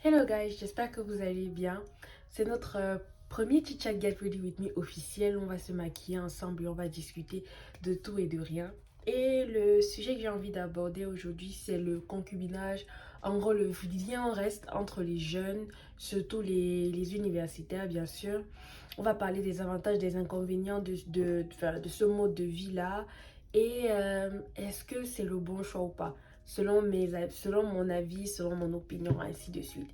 Hello guys, j'espère que vous allez bien. C'est notre premier Chit Chat Get Ready With Me officiel. On va se maquiller ensemble et on va discuter de tout et de rien. Et le sujet que j'ai envie d'aborder aujourd'hui, c'est le concubinage. En gros, le lien reste entre les jeunes, surtout les universitaires, bien sûr. On va parler des avantages, des inconvénients de ce mode de vie-là. Et est-ce que c'est le bon choix ou pas? Selon mon avis, selon mon opinion, ainsi de suite.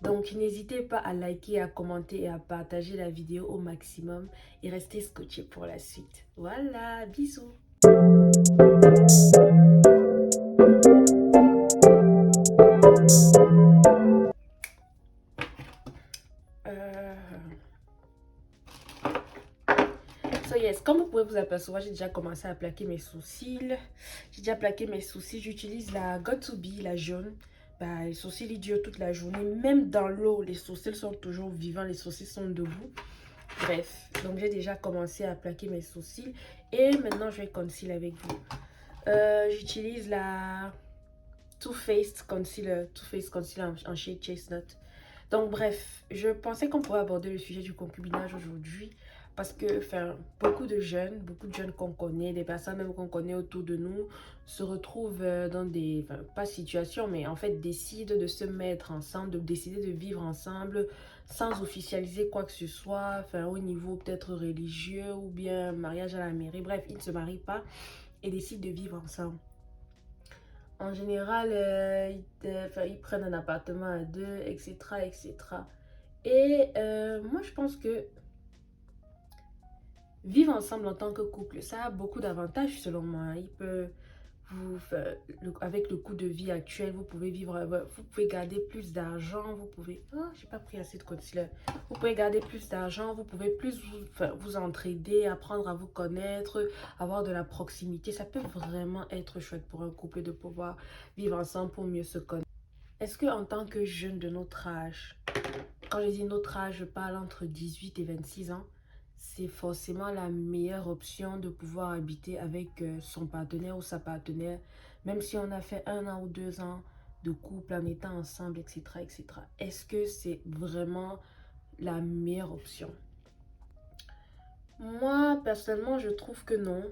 Donc, n'hésitez pas à liker, à commenter et à partager la vidéo au maximum et restez scotchés pour la suite. Voilà, bisous. Euh, So yes, comme vous pouvez vous apercevoir, j'ai déjà commencé à plaquer mes sourcils. J'ai déjà plaqué mes sourcils. J'utilise la Got2b, la jaune. Bah, les sourcils, ils durent toute la journée. Même dans l'eau, les sourcils sont toujours vivants. Les sourcils sont debout. Bref, donc j'ai déjà commencé à plaquer mes sourcils. Et maintenant, je vais concealer avec vous. J'utilise la Too Faced Concealer en shade Chestnut. Donc bref, je pensais qu'on pourrait aborder le sujet du concubinage aujourd'hui parce que beaucoup de jeunes qu'on connaît, des personnes même qu'on connaît autour de nous, se retrouvent dans des, enfin, pas situations, mais en fait décident de se mettre ensemble, de décider de vivre ensemble sans officialiser quoi que ce soit, enfin au niveau peut-être religieux ou bien mariage à la mairie. Bref, ils ne se marient pas et décident de vivre ensemble. En général, ils prennent un appartement à deux, etc., etc. Et moi, je pense que vivre ensemble en tant que couple, ça a beaucoup d'avantages selon moi. Avec le coût de vie actuel, vous pouvez vous pouvez garder plus d'argent, vous pouvez... Oh, j'ai pas pris assez de concealer. Vous pouvez garder plus d'argent, vous pouvez plus vous entraider, apprendre à vous connaître, avoir de la proximité. Ça peut vraiment être chouette pour un couple de pouvoir vivre ensemble pour mieux se connaître. Est-ce que en tant que jeune de notre âge, quand je dis notre âge, je parle entre 18 et 26 ans, c'est forcément la meilleure option de pouvoir habiter avec son partenaire ou sa partenaire, même si on a fait 1 an ou 2 ans de couple en étant ensemble, etc., etc. Est-ce que c'est vraiment la meilleure option? Moi, personnellement, je trouve que non.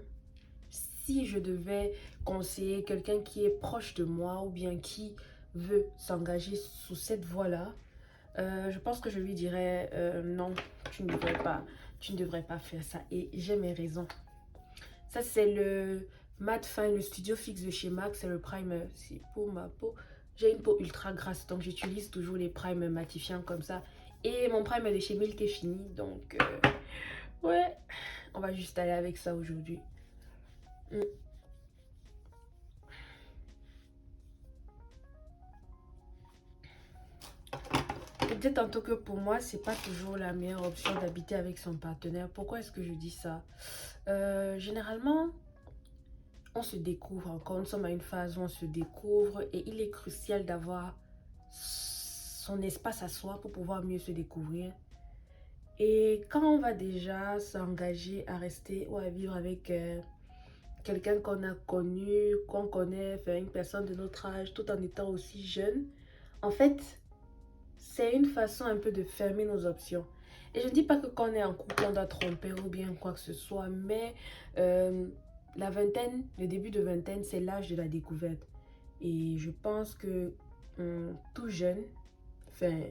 Si je devais conseiller quelqu'un qui est proche de moi ou bien qui veut s'engager sous cette voie-là, je pense que je lui dirais non, tu ne devrais pas faire ça. Et j'ai mes raisons. Ça, c'est le Matte Fine, le studio fixe de chez MAC. C'est le primer. C'est pour ma peau. J'ai une peau ultra grasse, donc j'utilise toujours les primes matifiants comme ça. Et mon primer de chez Milk est fini. Donc, ouais, on va juste aller avec ça aujourd'hui. Mm. Je disais tantôt que pour moi, c'est pas toujours la meilleure option d'habiter avec son partenaire. Pourquoi est-ce que je dis ça? Généralement, on se découvre encore. Nous sommes à une phase où on se découvre et il est crucial d'avoir son espace à soi pour pouvoir mieux se découvrir. Et quand on va déjà s'engager à rester ou à vivre avec quelqu'un qu'on a connu, qu'on connaît, enfin, une personne de notre âge, tout en étant aussi jeune, en fait, c'est une façon un peu de fermer nos options. Et je ne dis pas que quand on est en couple, on doit tromper ou bien quoi que ce soit, mais la vingtaine, le début de vingtaine, c'est l'âge de la découverte. Et je pense que tout jeune, enfin,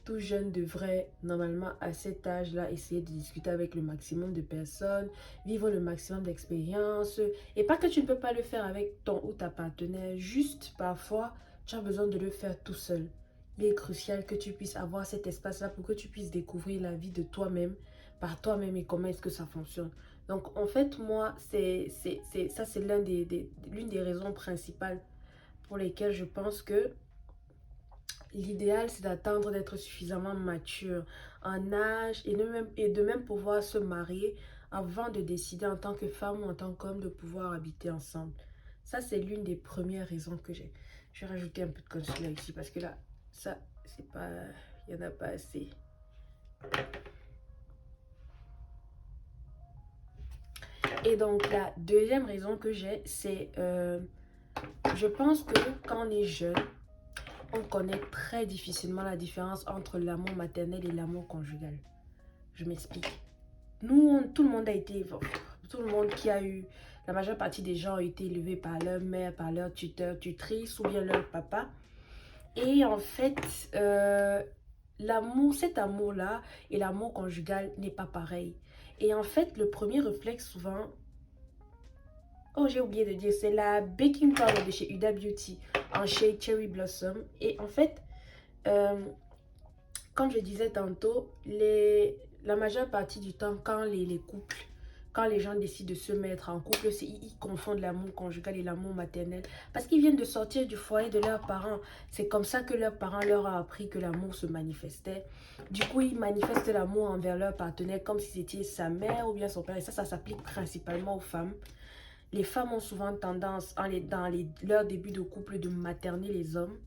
tout jeune devrait normalement à cet âge-là essayer de discuter avec le maximum de personnes, vivre le maximum d'expériences. Et pas que tu ne peux pas le faire avec ton ou ta partenaire, juste parfois, tu as besoin de le faire tout seul. Il est crucial que tu puisses avoir cet espace-là pour que tu puisses découvrir la vie de toi-même, par toi-même et comment est-ce que ça fonctionne. Donc, en fait, moi, ça, c'est l'une des raisons principales pour lesquelles je pense que l'idéal, c'est d'attendre d'être suffisamment mature en âge et de même pouvoir se marier avant de décider en tant que femme ou en tant qu'homme de pouvoir habiter ensemble. Ça, c'est l'une des premières raisons que j'ai. Je vais rajouter un peu de concealer ici parce que là, ça, c'est pas... Il n'y en a pas assez. Et donc, la deuxième raison que j'ai, c'est... je pense que quand on est jeune, on connaît très difficilement la différence entre l'amour maternel et l'amour conjugal. Je m'explique. Tout le monde a été, tout le monde qui a eu, la majeure partie des gens ont été élevés par leur mère, par leur tuteur, tutrice ou bien leur papa. Et en fait, cet amour-là et l'amour conjugal n'est pas pareil. Et en fait, le premier réflexe souvent, oh j'ai oublié de dire, c'est la baking powder de chez Huda Beauty en shade Cherry Blossom. Et en fait, euh, comme je disais tantôt, la majeure partie du temps, quand les couples, quand les gens décident de se mettre en couple, ils confondent l'amour conjugal et l'amour maternel. Parce qu'ils viennent de sortir du foyer de leurs parents. C'est comme ça que leurs parents leur ont appris que l'amour se manifestait. Du coup, ils manifestent l'amour envers leur partenaire comme si c'était sa mère ou bien son père. Et ça s'applique principalement aux femmes. Les femmes ont souvent tendance, leur début de couple, de materner les hommes.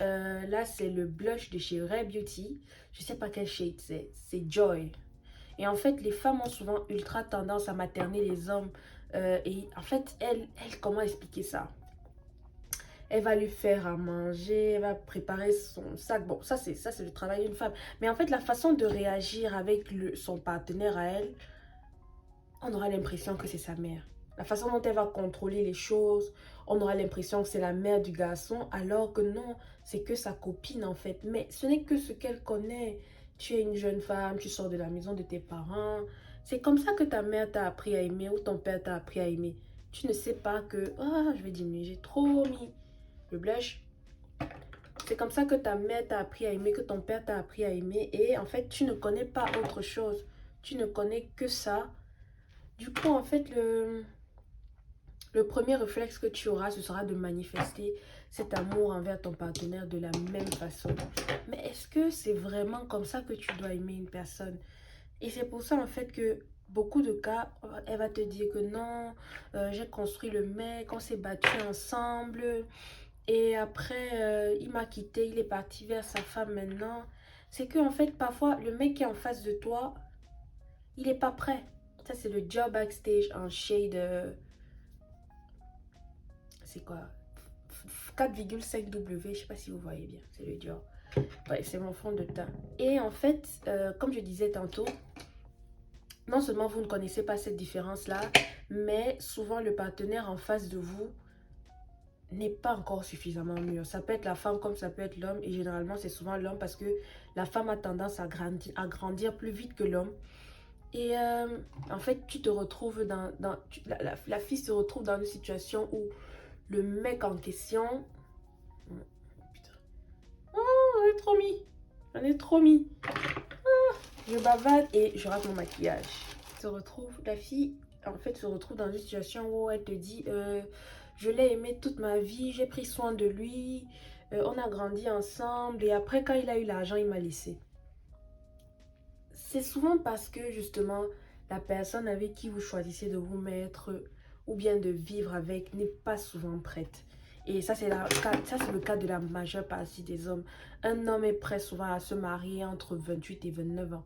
Là, c'est le blush de chez Rare Beauty. Je sais pas quel shade c'est. C'est Joy. Et en fait, les femmes ont souvent ultra tendance à materner les hommes. Et en fait, comment expliquer ça? Elle va lui faire à manger, elle va préparer son sac. Bon, ça, c'est le travail d'une femme. Mais en fait, la façon de réagir avec son partenaire à elle, on aura l'impression que c'est sa mère. La façon dont elle va contrôler les choses, on aura l'impression que c'est la mère du garçon, alors que non, c'est que sa copine en fait. Mais ce n'est que ce qu'elle connaît. Tu es une jeune femme, tu sors de la maison de tes parents. C'est comme ça que ta mère t'a appris à aimer ou ton père t'a appris à aimer. Tu ne sais pas que, ah, je vais diminuer, j'ai trop mis le blush. C'est comme ça que ta mère t'a appris à aimer, que ton père t'a appris à aimer. Et en fait, tu ne connais pas autre chose. Tu ne connais que ça. Du coup, en fait, le premier réflexe que tu auras, ce sera de manifester cet amour envers ton partenaire de la même façon. Mais est-ce que c'est vraiment comme ça que tu dois aimer une personne? Et c'est pour ça, en fait, que beaucoup de cas, elle va te dire que non, j'ai construit le mec, on s'est battu ensemble. Et après, il m'a quitté, il est parti vers sa femme maintenant. C'est que, en fait, parfois, le mec qui est en face de toi, il n'est pas prêt. Ça, c'est le job backstage en shade. C'est quoi? 4,5W, je sais pas si vous voyez bien. C'est le Dior. Ouais, c'est mon fond de teint. Et en fait, comme je disais tantôt, non seulement vous ne connaissez pas cette différence-là, mais souvent le partenaire en face de vous n'est pas encore suffisamment mûr. Ça peut être la femme comme ça peut être l'homme. Et généralement, c'est souvent l'homme parce que la femme a tendance à grandir plus vite que l'homme. Et en fait, tu te retrouves la fille se retrouve dans une situation où le mec en question... Putain. Oh, j'en ai trop mis. J'en ai trop mis. Je bavade et je rate mon maquillage. La fille, en fait, se retrouve dans une situation où elle te dit je l'ai aimé toute ma vie, j'ai pris soin de lui, on a grandi ensemble et après, quand il a eu l'argent, il m'a laissé. C'est souvent parce que justement, la personne avec qui vous choisissez de vous mettre ou bien de vivre avec n'est pas souvent prête. Et ça, c'est le cas de la majeure partie des hommes. Un homme est prêt souvent à se marier entre 28 et 29 ans.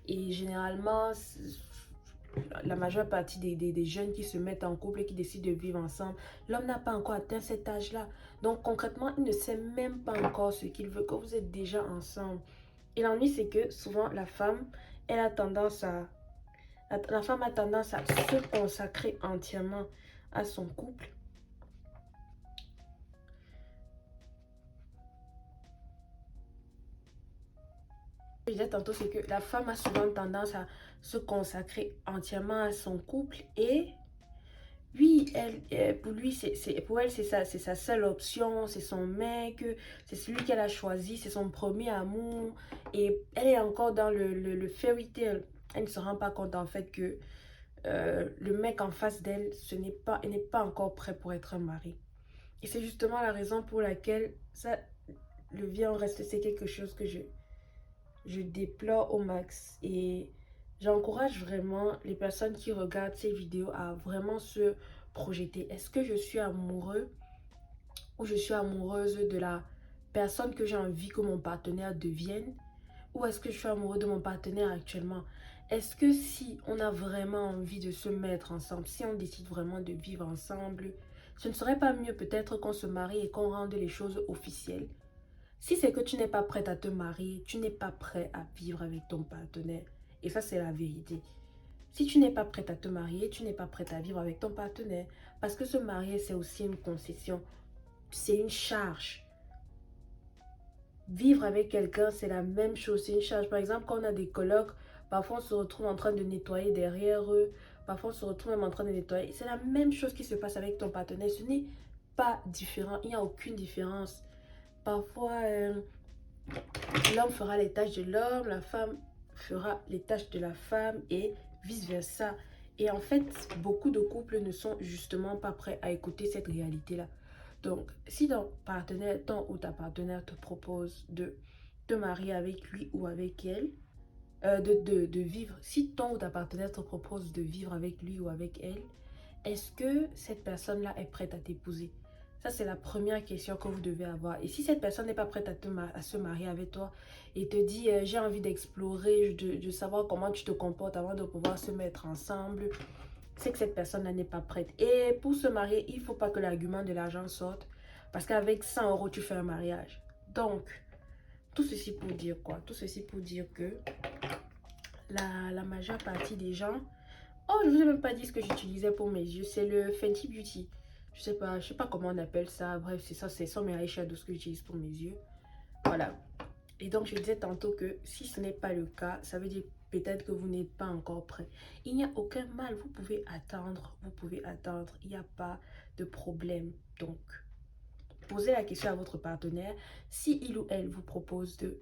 Et généralement, la majeure partie des jeunes qui se mettent en couple et qui décident de vivre ensemble, l'homme n'a pas encore atteint cet âge-là. Donc concrètement, il ne sait même pas encore ce qu'il veut, que vous êtes déjà ensemble. Et l'ennui, c'est que souvent, la femme, elle a tendance à... La femme a tendance à se consacrer entièrement à son couple. Je disais tantôt, c'est que la femme a souvent tendance à se consacrer entièrement à son couple et oui, pour elle, c'est sa seule option, c'est son mec, c'est celui qu'elle a choisi, c'est son premier amour. Et elle est encore dans le fairy tale. Elle ne se rend pas compte en fait que le mec en face d'elle, il n'est pas encore prêt pour être un mari. Et c'est justement la raison pour laquelle ça, le viens au reste, c'est quelque chose que je déplore au max. Et j'encourage vraiment les personnes qui regardent ces vidéos à vraiment se projeter. Est-ce que je suis amoureux ou je suis amoureuse de la personne que j'ai envie que mon partenaire devienne? Ou est-ce que je suis amoureux de mon partenaire actuellement? Est-ce que si on a vraiment envie de se mettre ensemble, si on décide vraiment de vivre ensemble, ce ne serait pas mieux peut-être qu'on se marie et qu'on rende les choses officielles? Si c'est que tu n'es pas prête à te marier, tu n'es pas prêt à vivre avec ton partenaire. Et ça, c'est la vérité. Si tu n'es pas prête à te marier, tu n'es pas prête à vivre avec ton partenaire. Parce que se marier, c'est aussi une concession. C'est une charge. Vivre avec quelqu'un, c'est la même chose, c'est une charge. Par exemple, quand on a des colocs, parfois on se retrouve en train de nettoyer derrière eux, parfois on se retrouve même en train de nettoyer. C'est la même chose qui se passe avec ton partenaire. Ce n'est pas différent, il n'y a aucune différence. Parfois, l'homme fera les tâches de l'homme, la femme fera les tâches de la femme et vice-versa. Et en fait, beaucoup de couples ne sont justement pas prêts à écouter cette réalité-là. Donc, si ton ou ta partenaire te propose de te marier avec lui ou avec elle, de vivre, si ton ou ta partenaire te propose de vivre avec lui ou avec elle, est-ce que cette personne-là est prête à t'épouser? Ça, c'est la première question que vous devez avoir. Et si cette personne n'est pas prête à se marier avec toi et te dit, j'ai envie d'explorer, de savoir comment tu te comportes avant de pouvoir se mettre ensemble, c'est que cette personne-là n'est pas prête. Et pour se marier, il ne faut pas que l'argument de l'argent sorte. Parce qu'avec 100 euros, tu fais un mariage. Donc, tout ceci pour dire quoi? Tout ceci pour dire que la majeure partie des gens... Oh, je vous ai même pas dit ce que j'utilisais pour mes yeux. C'est le Fenty Beauty. Je sais pas comment on appelle ça. Bref, c'est ça, c'est sans mes eyeshadows ce que j'utilise pour mes yeux. Voilà. Et donc, je disais tantôt que si ce n'est pas le cas, ça veut dire peut-être que vous n'êtes pas encore prêt. Il n'y a aucun mal. Vous pouvez attendre. Vous pouvez attendre. Il n'y a pas de problème. Donc, posez la question à votre partenaire. Si il ou elle vous propose de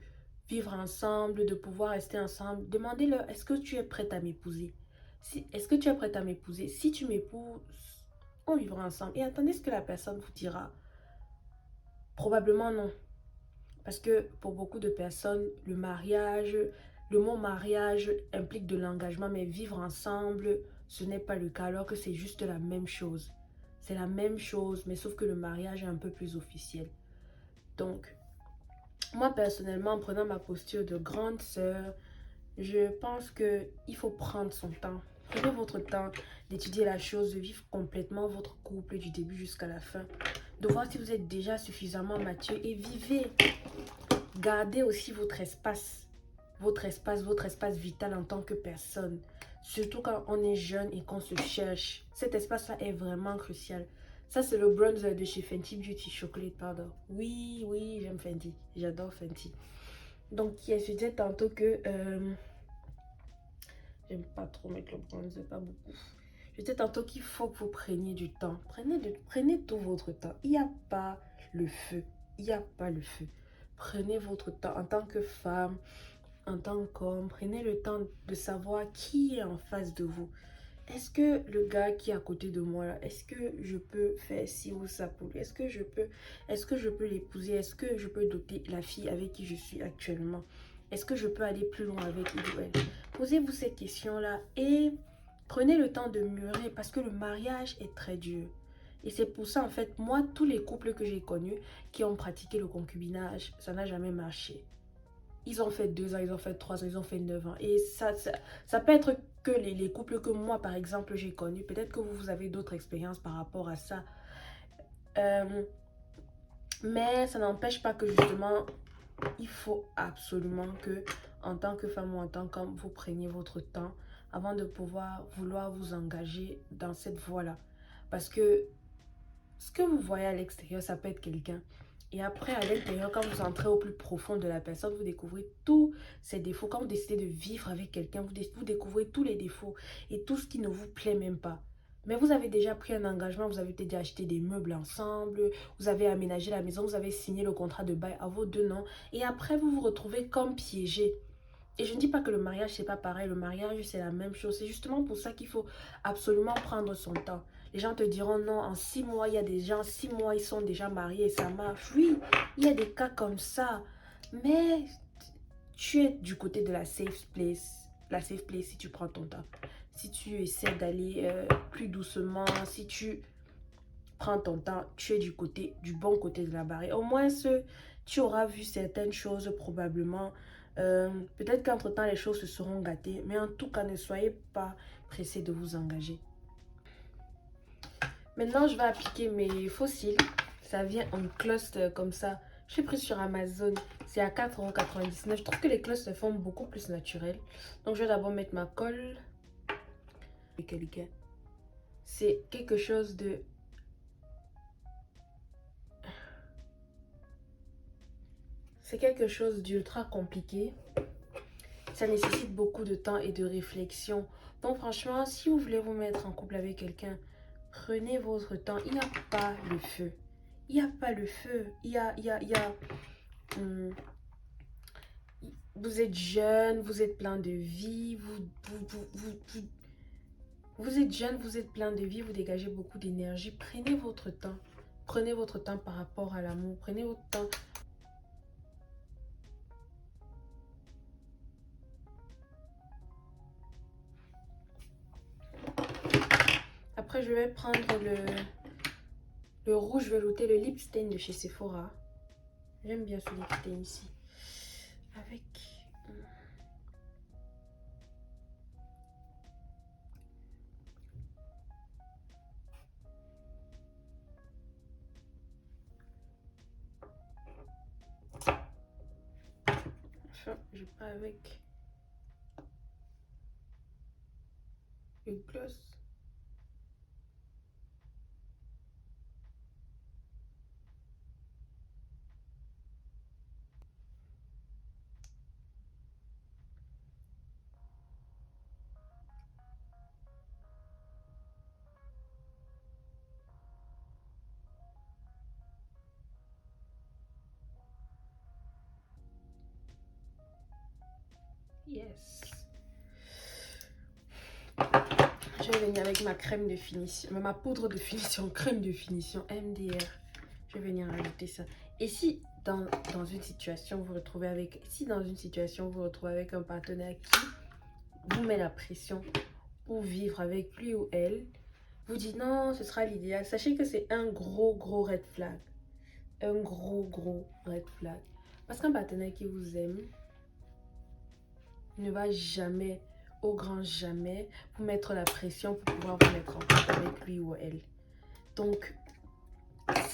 vivre ensemble, de pouvoir rester ensemble, demandez-leur, est-ce que tu es prête à m'épouser? Est-ce que tu es prête à m'épouser? Si tu m'épouses, on vivra ensemble. Et attendez ce que la personne vous dira. Probablement non. Parce que pour beaucoup de personnes, le mot mariage implique de l'engagement, mais vivre ensemble, ce n'est pas le cas, alors que c'est juste la même chose. C'est la même chose, mais sauf que le mariage est un peu plus officiel. Donc, moi personnellement, en prenant ma posture de grande sœur, je pense qu'il faut prendre son temps. Prenez votre temps d'étudier la chose, de vivre complètement votre couple du début jusqu'à la fin. De voir si vous êtes déjà suffisamment mature et vivez. Gardez aussi votre espace vital en tant que personne. Surtout quand on est jeune et qu'on se cherche. Cet espace-là est vraiment crucial. Ça, c'est le bronzer de chez Fenty Beauty Chocolate Powder. Oui, oui, j'aime Fenty. J'adore Fenty. Donc, je disais tantôt que... j'aime pas trop mettre le bronzer, pas beaucoup. Je disais tantôt qu'il faut que vous preniez du temps. Prenez tout votre temps. Il n'y a pas le feu. Il n'y a pas le feu. Prenez votre temps en tant que femme, en tant qu'homme. Prenez le temps de savoir qui est en face de vous. Est-ce que le gars qui est à côté de moi, est-ce que je peux faire ci ou ça pour lui? Est-ce que je peux l'épouser? Est-ce que je peux doter la fille avec qui je suis actuellement? Est-ce que je peux aller plus loin avec lui ou elle? Posez-vous ces questions-là et prenez le temps de mûrir parce que le mariage est très dur. Et c'est pour ça, en fait, moi, tous les couples que j'ai connus qui ont pratiqué le concubinage, ça n'a jamais marché. Ils ont fait 2 ans, ils ont fait 3 ans, ils ont fait 9 ans. Et ça peut être que les couples que moi, par exemple, j'ai connus. Peut-être que vous avez d'autres expériences par rapport à ça. Mais ça n'empêche pas que justement, il faut absolument que, en tant que femme ou en tant qu'homme, vous preniez votre temps avant de vouloir vous engager dans cette voie-là. Parce que ce que vous voyez à l'extérieur, ça peut être quelqu'un. Et après, à l'intérieur, quand vous entrez au plus profond de la personne, vous découvrez tous ses défauts. Quand vous décidez de vivre avec quelqu'un, vous découvrez tous les défauts et tout ce qui ne vous plaît même pas. Mais vous avez déjà pris un engagement, vous avez déjà acheté des meubles ensemble, vous avez aménagé la maison, vous avez signé le contrat de bail à vos 2 noms. Et après, vous vous retrouvez comme piégé. Et je ne dis pas que le mariage, c'est pas pareil. Le mariage, c'est la même chose. C'est justement pour ça qu'il faut absolument prendre son temps. Les gens te diront non, en 6 mois, il y a des gens, 6 mois, ils sont déjà mariés et ça marche. Oui, il y a des cas comme ça. Mais tu es du côté de la safe place. La safe place si tu prends ton temps. Si tu essaies d'aller plus doucement, si tu prends ton temps, tu es du bon côté de la barrière. Au moins, tu auras vu certaines choses probablement. Peut-être qu'entre-temps, les choses se seront gâtées. Mais en tout cas, ne soyez pas pressés de vous engager. Maintenant, je vais appliquer mes fossiles. Ça vient en cluster comme ça. J'ai pris sur Amazon. C'est à 4,99 €. Je trouve que les clous se font beaucoup plus naturelles. Donc, je vais d'abord mettre ma colle. C'est quelque chose de... C'est quelque chose d'ultra compliqué. Ça nécessite beaucoup de temps et de réflexion. Donc franchement, si vous voulez vous mettre en couple avec quelqu'un, prenez votre temps. Il n'y a pas le feu. Il n'y a pas le feu. Hum, vous êtes jeune, vous êtes plein de vie, vous êtes jeune, vous êtes plein de vie, vous dégagez beaucoup d'énergie. Prenez votre temps. Prenez votre temps par rapport à l'amour. Prenez votre temps. Après, je vais prendre le rouge velouté, le lip stain de chez Sephora. J'aime bien ce lip stain ici. Avec... Enfin, je pas avec le gloss. Yes. Je vais venir avec ma crème de finition, ma poudre de finition, crème de finition MDR. Je vais venir ajouter ça. Et si dans une situation vous retrouvez avec, un partenaire qui vous met la pression pour vivre avec lui ou elle, vous dites non, ce sera l'idéal. Sachez que c'est un gros red flag. Un gros red flag. Parce qu'un partenaire qui vous aime ne va jamais, au grand jamais, vous mettre la pression pour pouvoir vous mettre en couple avec lui ou elle. Donc,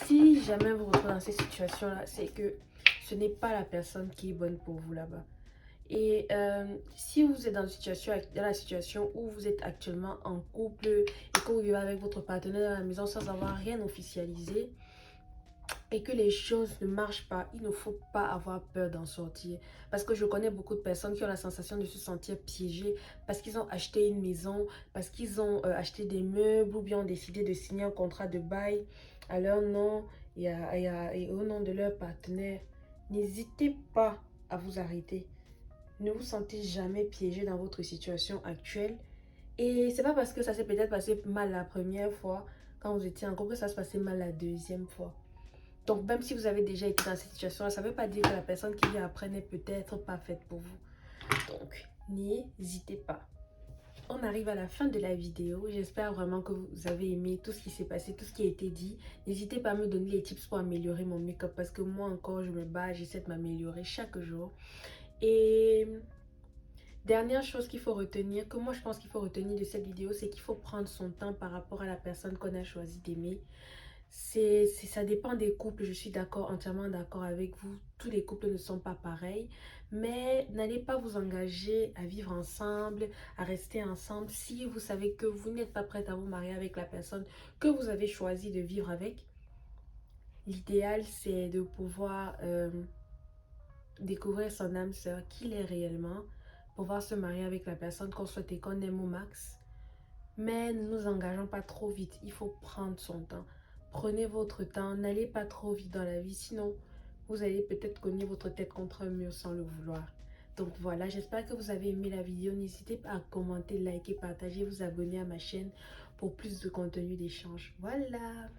si jamais vous vous retrouvez dans cette situation-là, c'est que ce n'est pas la personne qui est bonne pour vous là-bas. Et si vous êtes dans la situation où vous êtes actuellement en couple et que vous vivez avec votre partenaire dans la maison sans avoir rien officialisé, et que les choses ne marchent pas, il ne faut pas avoir peur d'en sortir. Parce que je connais beaucoup de personnes qui ont la sensation de se sentir piégées parce qu'ils ont acheté une maison, parce qu'ils ont acheté des meubles ou bien ont décidé de signer un contrat de bail à leur nom et au nom de leur partenaire. N'hésitez pas à vous arrêter. Ne vous sentez jamais piégé dans votre situation actuelle. Et c'est pas parce que ça s'est peut-être passé mal la première fois quand vous étiez en couple que ça se passait mal la deuxième fois. Donc, même si vous avez déjà été dans cette situation-là, ça ne veut pas dire que la personne qui vient après n'est peut-être pas faite pour vous. Donc, n'hésitez pas. On arrive à la fin de la vidéo. J'espère vraiment que vous avez aimé tout ce qui s'est passé, tout ce qui a été dit. N'hésitez pas à me donner les tips pour améliorer mon make-up parce que moi encore, je me bats, j'essaie de m'améliorer chaque jour. Et dernière chose qu'il faut retenir, que moi je pense qu'il faut retenir de cette vidéo, c'est qu'il faut prendre son temps par rapport à la personne qu'on a choisi d'aimer. Ça dépend des couples, je suis d'accord, entièrement d'accord avec vous. Tous les couples ne sont pas pareils, mais n'allez pas vous engager à vivre ensemble, à rester ensemble si vous savez que vous n'êtes pas prête à vous marier avec la personne que vous avez choisi de vivre avec. L'idéal, c'est de pouvoir découvrir son âme sœur, qui il est réellement, pouvoir se marier avec la personne qu'on souhaite et qu'on aime au max. Mais ne nous engageons pas trop vite, il faut prendre son temps. Prenez votre temps, n'allez pas trop vite dans la vie, sinon vous allez peut-être cogner votre tête contre un mur sans le vouloir. Donc voilà, j'espère que vous avez aimé la vidéo. N'hésitez pas à commenter, liker, partager, vous abonner à ma chaîne pour plus de contenu d'échange. Voilà.